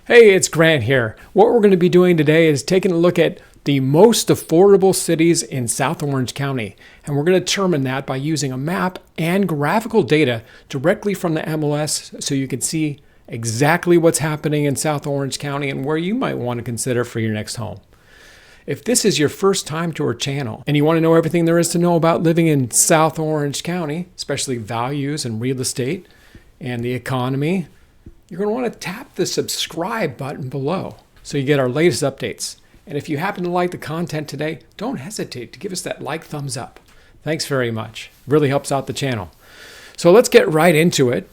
Hey, it's Grant here. What we're going to be doing today is taking a look at the most affordable cities in South Orange County. And we're going to determine that by using a map and graphical data directly from the MLS so you can see exactly what's happening in South Orange County and where you might want to consider for your next home. If this is your first time to our channel and you want to know everything there is to know about living in South Orange County, especially values and real estate and the economy, you're going to want to tap the subscribe button below so you get our latest updates. And if you happen to like the content today, don't hesitate to give us that thumbs up. Thanks very much. It really helps out the channel. So let's get right into it.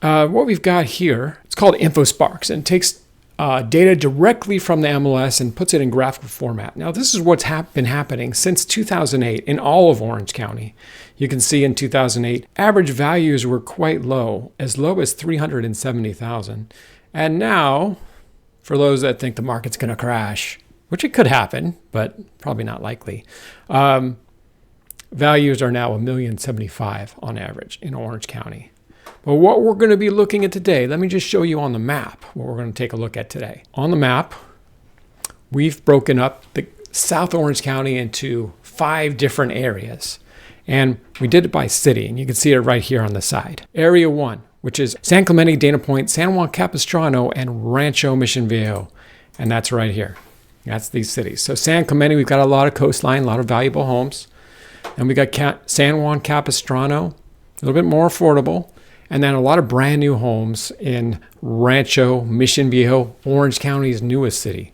What we've got here, it's called Infosparks, and it takes data directly from the MLS and puts it in graphical format. Now, this is what's been happening since 2008 in all of Orange County. You can see in 2008, average values were quite low as 370,000. And now, for those that think the market's going to crash, which it could happen, but probably not likely, values are now $1,075,000 on average in Orange County. But what we're going to be looking at today, let me just show you on the map what we're going to take a look at today. On the map, we've broken up the South Orange County into 5 different areas. And we did it by city, and you can see it right here on the side. Area 1, which is San Clemente, Dana Point, San Juan Capistrano, and Rancho Mission Viejo. And that's right here. That's these cities. So San Clemente, we've got a lot of coastline, a lot of valuable homes. And we got San Juan Capistrano, a little bit more affordable. And then a lot of brand new homes in Rancho Mission Viejo, Orange County's newest city.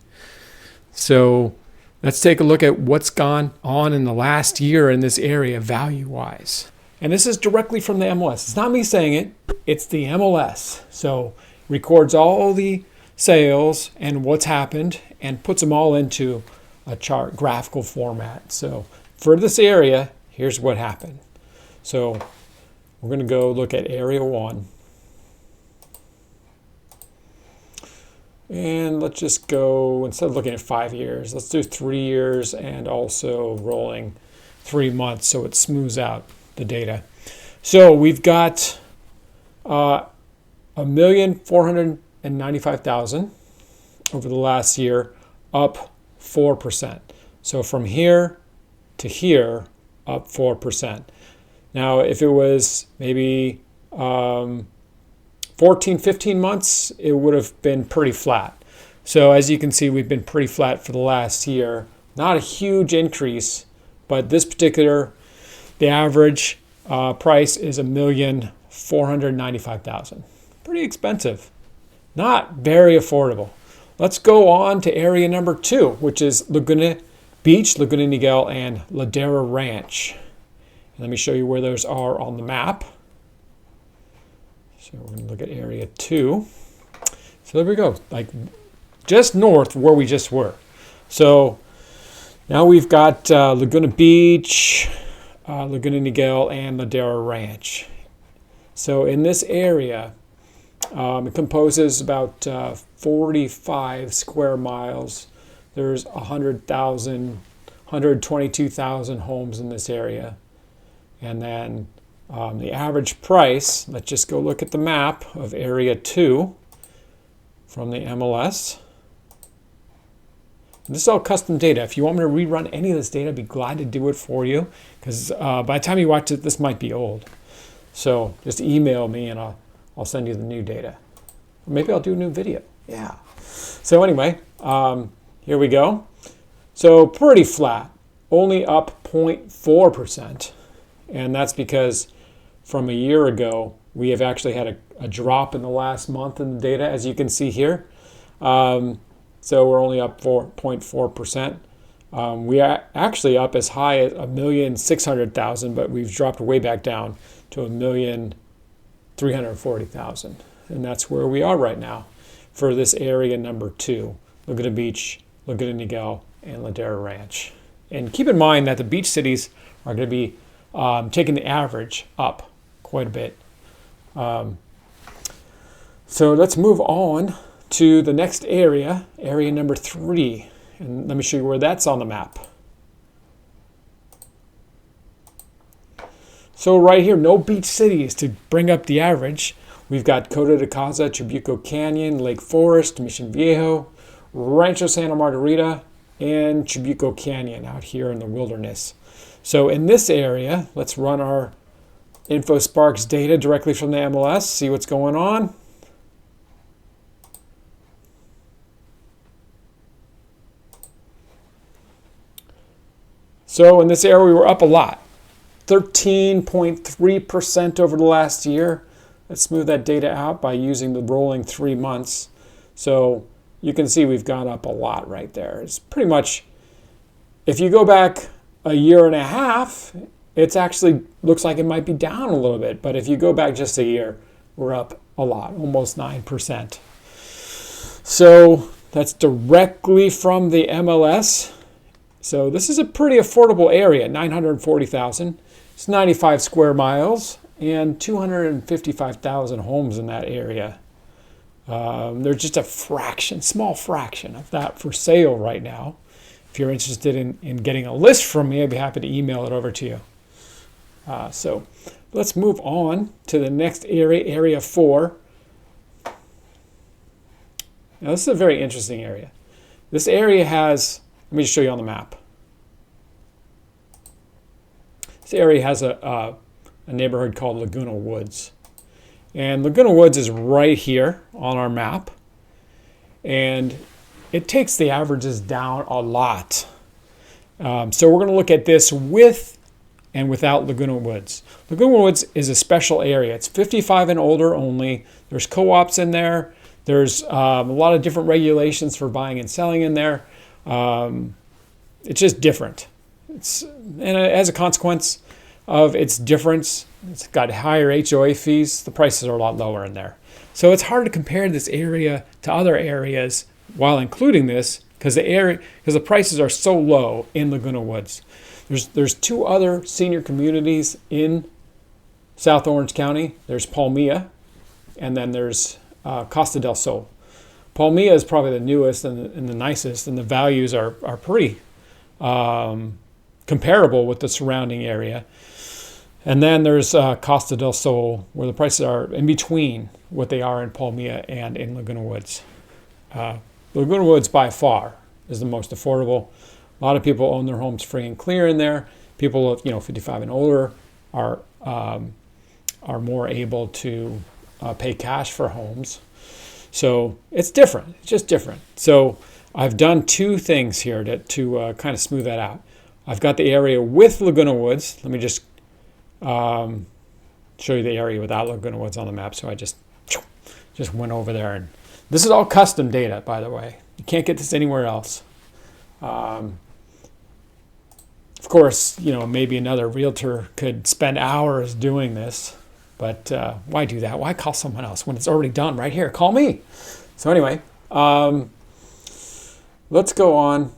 So let's take a look at what's gone on in the last year in this area value-wise. And this is directly from the MLS. It's not me saying it, it's the MLS. So records all the sales and what's happened and puts them all into a chart, graphical format. So for this area, here's what happened. So we're going to go look at Area 1. And let's just go, instead of looking at 5 years, let's do 3 years and also rolling 3 months so it smooths out the data. So we've got 1,495,000 over the last year, up 4%. So from here to here, up 4%. Now, if it was maybe 14, 15 months, it would have been pretty flat. So as you can see, we've been pretty flat for the last year. Not a huge increase, but this particular, the average price is $1,495,000. Pretty expensive. Not very affordable. Let's go on to area number 2, which is Laguna Beach, Laguna Niguel, and Ladera Ranch. Let me show you where those are on the map. So we're going to look at area 2. So there we go, like just north where we just were. So now we've got Laguna Beach, Laguna Niguel, and Ladera Ranch. So in this area, it composes about 45 square miles. There's 122,000 homes in this area. And then the average price, let's just go look at the map of Area 2 from the MLS. And this is all custom data. If you want me to rerun any of this data, I'd be glad to do it for you. Because by the time you watch it, this might be old. So just email me and I'll send you the new data. Or maybe I'll do a new video. Yeah. So anyway, here we go. So pretty flat, only up 0.4%. And that's because from a year ago, we have actually had a drop in the last month in the data, as you can see here. So we're only up 4.4%. We are actually up as high as 1,600,000, but we've dropped way back down to 1,340,000. And that's where we are right now for this area number 2, Laguna Beach, Laguna Niguel, and Ladera Ranch. And keep in mind that the beach cities are going to be taking the average up quite a bit. So let's move on to the next area, area number 3. And let me show you where that's on the map. So right here, no beach cities to bring up the average. We've got Coto de Caza, Trabuco Canyon, Lake Forest, Mission Viejo, Rancho Santa Margarita, and Trabuco Canyon out here in the wilderness. So in this area, let's run our Infosparks data directly from the MLS, see what's going on. So in this area, we were up a lot, 13.3% over the last year. Let's smooth that data out by using the rolling 3 months. So you can see we've gone up a lot right there. It's pretty much, if you go back a year and a half, it actually looks like it might be down a little bit. But if you go back just a year, we're up a lot, almost 9%. So that's directly from the MLS. So this is a pretty affordable area, 940,000. It's 95 square miles and 255,000 homes in that area. There's just a fraction, small fraction of that for sale right now. If you're interested in getting a list from me, I'd be happy to email it over to you. So let's move on to the next area, Area 4. Now this is a very interesting area. This area has, let me just show you on the map. This area has a neighborhood called Laguna Woods. And Laguna Woods is right here on our map. And it takes the averages down a lot. So we're going to look at this with and without Laguna Woods. Laguna Woods is a special area. It's 55 and older only. There's co-ops in there. There's a lot of different regulations for buying and selling in there. It's just different. And as a consequence of its difference, it's got higher HOA fees. The prices are a lot lower in there. So it's hard to compare this area to other areas while including this because the prices are so low in Laguna Woods. There's 2 other senior communities in South Orange County. There's Palmilla, and then there's Costa del Sol. Palmilla is probably the newest and the nicest, and the values are pretty comparable with the surrounding area. And then there's Costa del Sol, where the prices are in between what they are in Palmilla and in Laguna Woods. Laguna Woods, by far, is the most affordable. A lot of people own their homes free and clear in there. People, 55 and older are more able to pay cash for homes. So it's different. It's just different. So I've done 2 things here to kind of smooth that out. I've got the area with Laguna Woods. Let me just show you the area without Laguna Woods on the map. So I just went over there. And this is all custom data, by the way. You can't get this anywhere else. Of course, maybe another realtor could spend hours doing this. But why do that? Why call someone else when it's already done right here? Call me. So anyway, let's go on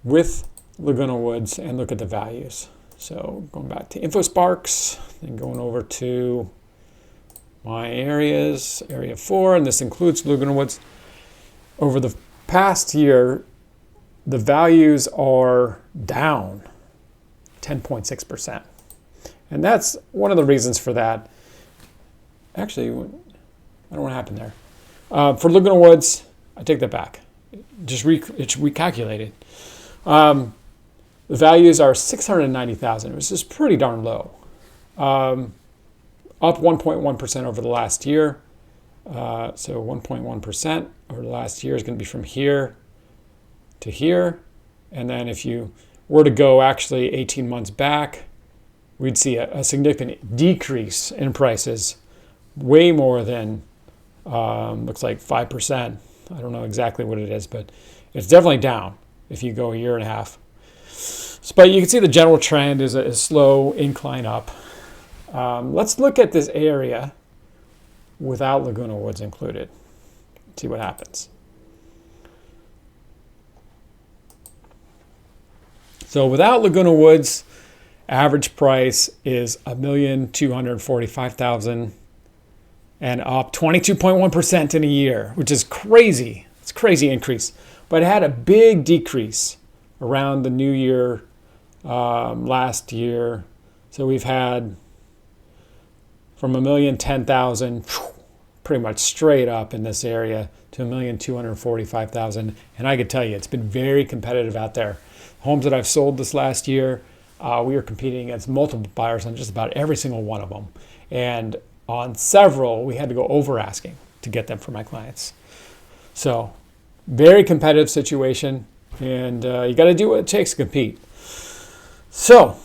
with Laguna Woods and look at the values. So going back to Infosparks, then going over to my areas, Area 4, and this includes Laguna Woods. Over the past year, the values are down 10.6%. And that's one of the reasons for that. Actually, I don't know what happened there. For Laguna Woods, I take that back. It's recalculated. The values are $690,000, which is pretty darn low. Up 1.1% over the last year. So 1.1% over the last year is going to be from here to here. And then if you were to go actually 18 months back, we'd see a significant decrease in prices, way more than, looks like 5%. I don't know exactly what it is, but it's definitely down if you go a year and a half. But you can see the general trend is a slow incline up. Let's look at this area without Laguna Woods included. See what happens. So without Laguna Woods, average price is $1,245,000 and up 22.1% in a year, which is crazy. It's a crazy increase. But it had a big decrease around the new year last year. So we've had from $1,010,000 pretty much straight up in this area to 1,245,000. And I could tell you, it's been very competitive out there. Homes that I've sold this last year, we are competing against multiple buyers on just about every single one of them. And on several, we had to go over asking to get them for my clients. So very competitive situation, and you got to do what it takes to compete. So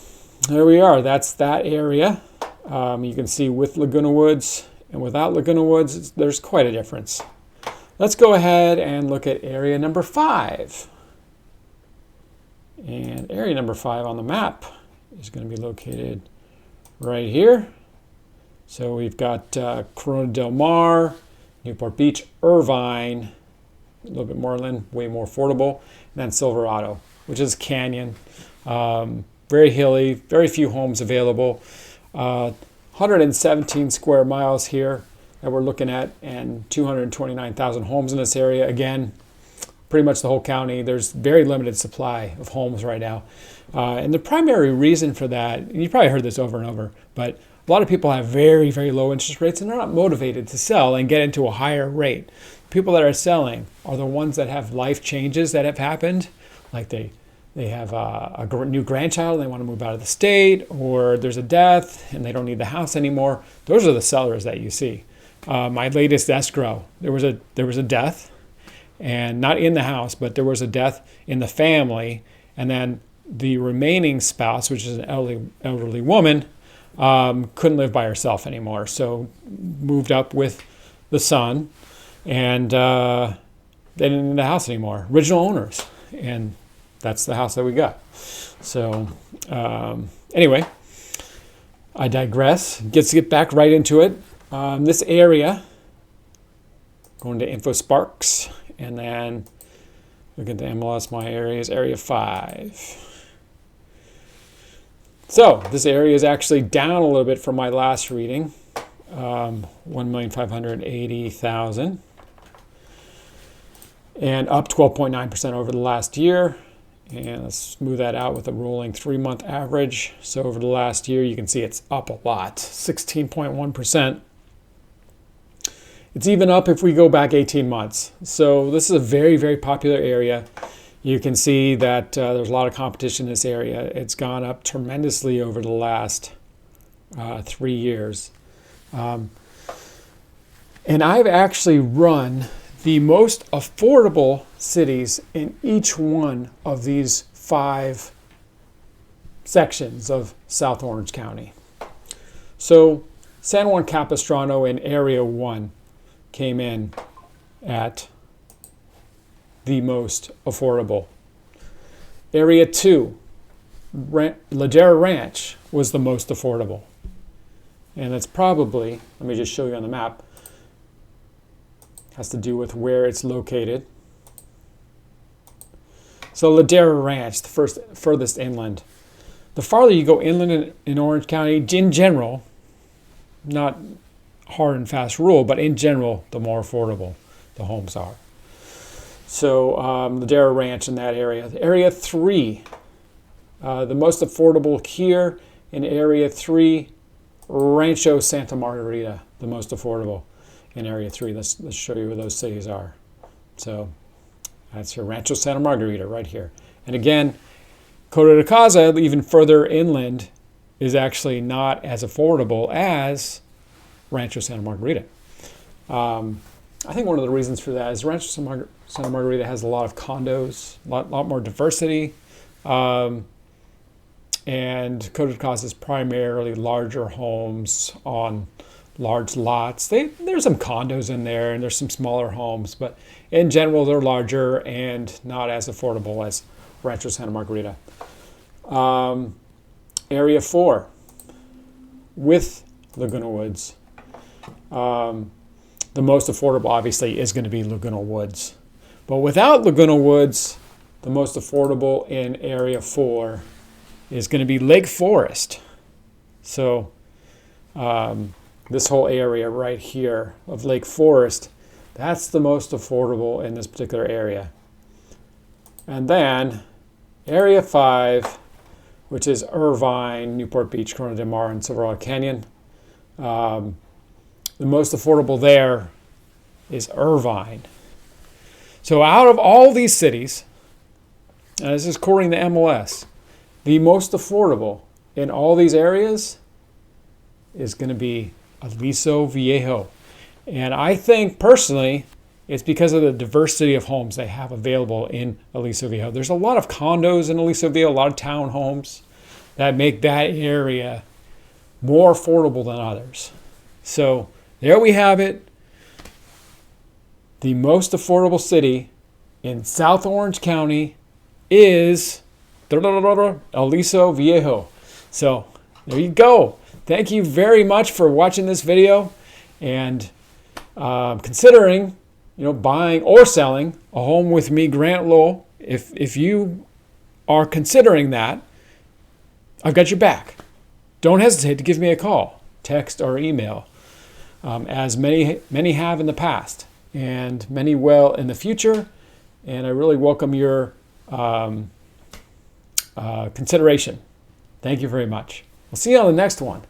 there we are. That's that area. You can see with Laguna Woods and without Laguna Woods, there's quite a difference. Let's go ahead and look at area number 5. And area number 5 on the map is going to be located right here. So we've got Corona Del Mar, Newport Beach, Irvine, a little bit more inland, way more affordable, and then Silverado, which is canyon. Very hilly, very few homes available. 117 square miles here that we're looking at, and 229,000 homes in this area. Again, pretty much the whole county. There's very limited supply of homes right now. And the primary reason for that, and you probably heard this over and over, but a lot of people have very, very low interest rates and they're not motivated to sell and get into a higher rate. People that are selling are the ones that have life changes that have happened, like they have a new grandchild and they want to move out of the state, or there's a death and they don't need the house anymore. Those are the sellers that you see. My latest escrow, there was a death, and not in the house, but there was a death in the family, and then the remaining spouse, which is an elderly woman, couldn't live by herself anymore, so moved up with the son, and they didn't need the house anymore. Original owners, and that's the house that we got. So anyway, I digress. Let's get back right into it. This area, going to Infosparks, and then look at the MLS. My area is area 5. So this area is actually down a little bit from my last reading, 1,580,000, and up 12.9% over the last year. And let's smooth that out with a rolling 3-month average. So over the last year, you can see it's up a lot, 16.1%. It's even up if we go back 18 months. So this is a very, very popular area. You can see that there's a lot of competition in this area. It's gone up tremendously over the last 3 years. And I've actually run the most affordable cities in each one of these 5 sections of South Orange County. So San Juan Capistrano in Area 1 came in at the most affordable. Area 2, Ladera Ranch, was the most affordable. And it's probably, let me just show you on the map, has to do with where it's located. So Ladera Ranch, the furthest inland. The farther you go inland in Orange County, in general, not hard and fast rule, but in general, the more affordable the homes are. So Ladera Ranch in that area. Area 3, the most affordable here in Area 3, Rancho Santa Margarita, the most affordable in Area 3. Let's show you where those cities are. So that's your Rancho Santa Margarita right here. And again, Coto de Caza, even further inland, is actually not as affordable as Rancho Santa Margarita. I think one of the reasons for that is Rancho Santa Margarita has a lot of condos, a lot more diversity, and Coto de Caza is primarily larger homes on large lots. There's some condos in there, and there's some smaller homes, but in general, they're larger and not as affordable as Rancho Santa Margarita. Area 4, with Laguna Woods. The most affordable, obviously, is going to be Laguna Woods. But without Laguna Woods, the most affordable in Area 4 is going to be Lake Forest. So this whole area right here of Lake Forest, that's the most affordable in this particular area. And then Area 5, which is Irvine, Newport Beach, Corona Del Mar, and Silverado Canyon. the most affordable there is Irvine. So out of all these cities, and this is according to MLS, the most affordable in all these areas is going to be Aliso Viejo. And I think personally, it's because of the diversity of homes they have available in Aliso Viejo. There's a lot of condos in Aliso Viejo, a lot of townhomes that make that area more affordable than others. So there we have it. The most affordable city in South Orange County is Aliso Viejo. So there you go. Thank you very much for watching this video and considering buying or selling a home with me, Grant Lowell. If you are considering that, I've got your back. Don't hesitate to give me a call, text, or email, as many have in the past, and many will in the future. And I really welcome your consideration. Thank you very much. We'll see you on the next one.